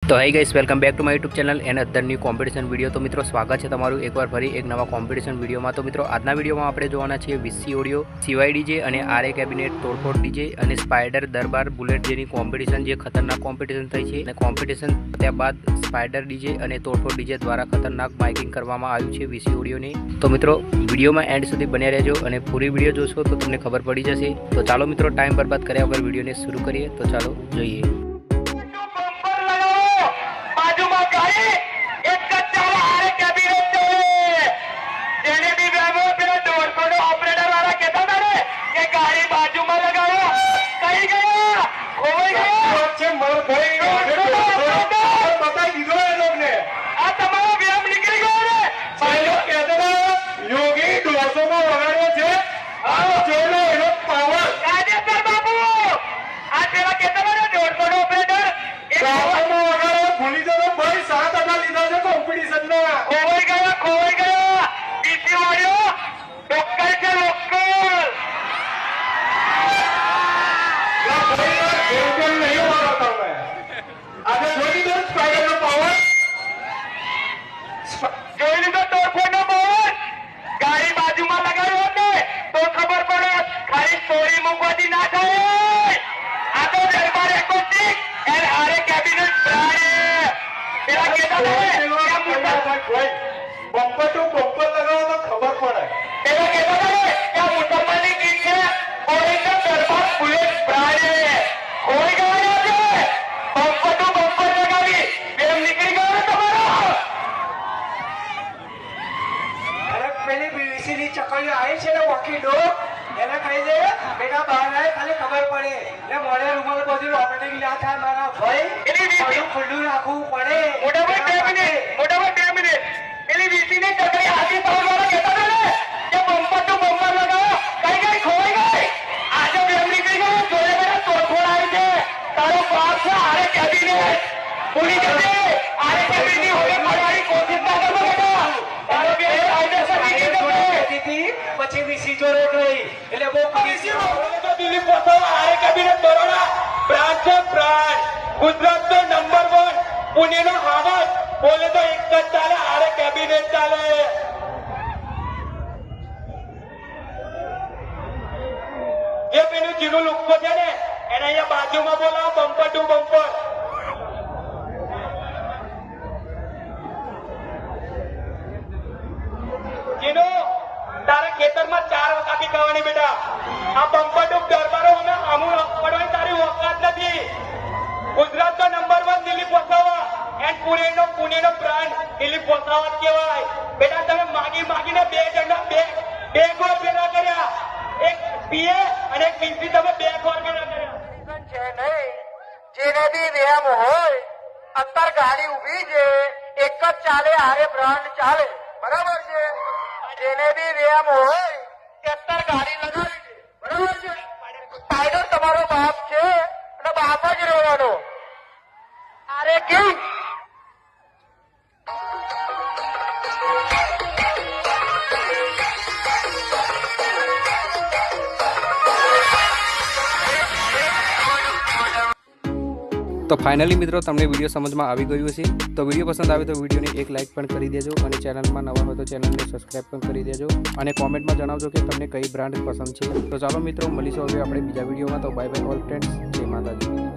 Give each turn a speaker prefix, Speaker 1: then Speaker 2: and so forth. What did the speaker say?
Speaker 1: तो hi guys, welcome back to my YouTube channel and other new competition video. तो मित्रों स्वागत है तमाરું એકવાર ફરી એક નવા કોમ્પિટિશન વિડીયોમાં। તો મિત્રો આજના વિડીયોમાં આપણે જોવાના છીએ વીસી ઓડિયો, સીવાય ડીજે અને આરએ કેબિનેટ તોડફોડ ડીજે અને સ્પાઈડર દરબાર બુલેટ જેની કોમ્પિટિશન, જે ખતરનાક કોમ્પિટિશન થઈ છે અને કોમ્પિટિશન થયા બાદ સ્પાઈડર ડીજે અને તોડફોડ ડીજે દ્વારા ખતરનાક માઇકિંગ કરવામાં આવ્યું છે વીસી ઓડિયોની। તો મિત્રો વિડીયોમાં એન્ડ સુધી બન્યા રહેજો અને પૂરી વિડીયો જોશો તો તમને ખબર પડી જશે। તો ચાલો મિત્રો ટાઈમ બરબાદ કર્યા વગર વિડીયોને શરૂ કરીએ। તો ચાલો જોઈએ।
Speaker 2: बम्पर टू बम्पर लगाओ तो खबर पड़े। तेरा कहता था क्या मुसलमान की गीत है और एकदम दरबार बुलेट ब्रांड है। कोई गाना है बम्पर टू बम्पर लगावी बेम निकली गया ना तुम्हारा। अरे पहले बीवीसी ની ચકલી આવી છે ને વકીલો એને કહી દે બેટા બહાર આવે ખાલી ખબર પડે ને મોડે રૂમાલ બધું ઓપરેટિંગ ના થાય મારા ભાઈ એની વીસી ખુલ્લું રાખવું પડે। મોટાભાઈ 2 મિનિટ એલી વીસી ની ચકલી હાથી પાવ વાળા કહેતા હતા ને કે બમ્પર ટુ બમ્પર લગાવો કઈ ખોઈ ગઈ આજે બેમ નીકળી ગયો જોડે બેટા તોડફોડ આવી છે। તારો બાપ છે આરે કેબિનેટ પૂરી જશે આરે કેબિનેટ ની હોળી પાડવાની કોશિશ ના કરતો બેટા। તારો બે કાયદેસર નીકળી જશે પછી વીસી જોડે ગઈ એટલે બહુ વીસી તો દિલ્હી પહોંચો આરે કેબિનેટ બરોડા બ્રાન્ડ છે બ્રાન્ડ ગુજરાત નો નંબર 1 પુણે નો હાવજ બોલે તો એક જ ચાલે આરે કેબિનેટ ચાલે। જે પેલું જીનું લુક્કો છે ને એને અહીંયા બાજુમાં બોલાવો બમ્પર ટુ બમ્પર। જીનો તારા ખેતરમાં 4 વકાતી ખાવાની બેટા। આ બમ્પર ટુ દરબારો અમે અમુલ પડવાની તારી વકાત નથી। ગુજરાત નો નંબર 1 દિલ્હી પહોંચાડવા એન્ડ પુણેનો બ્રાન્ડ દિલ્હી પહોંચાડવા કહેવાય બેટા। તમે માગીને 2 જણા બે ગોળ ભેગા કર્યા, એક પીએ અને એક વીસી તમે 2 ગોળ ભેગા કર્યા છે નહીં। જેને બી વ્યાયામ હોય અત્યારે ગાડી ઉભી છે એક જ ચાલે આરે બ્રાન્ડ ચાલે બરાબર છે। જેને બી વ્યાયામ હોય અત્યારે ગાડી લગાવી છે બરાબર છે। સ્પાઈડર તમારો બાપ છે અને બાપ જ રહેવાનો આરે કેમ
Speaker 1: તો ફાઇનલી મિત્રો તમને વિડીયો સમજમાં આવી ગયું હશે। તો વિડીયો પસંદ આવે તો વિડીયોને એક લાઇક પણ કરી દેજો અને ચેનલમાં નવા હોય તો ચેનલને સબસ્ક્રાઈબ પણ કરી દેજો અને કોમેન્ટમાં જણાવજો કે તમને કઈ બ્રાન્ડ પસંદ છે। તો ચાલો મિત્રો મળીશું હવે આપણે બીજા વિડીયોમાં। તો બાય બાય ઓલ ફ્રેન્ડ્સ, જય માતાજી।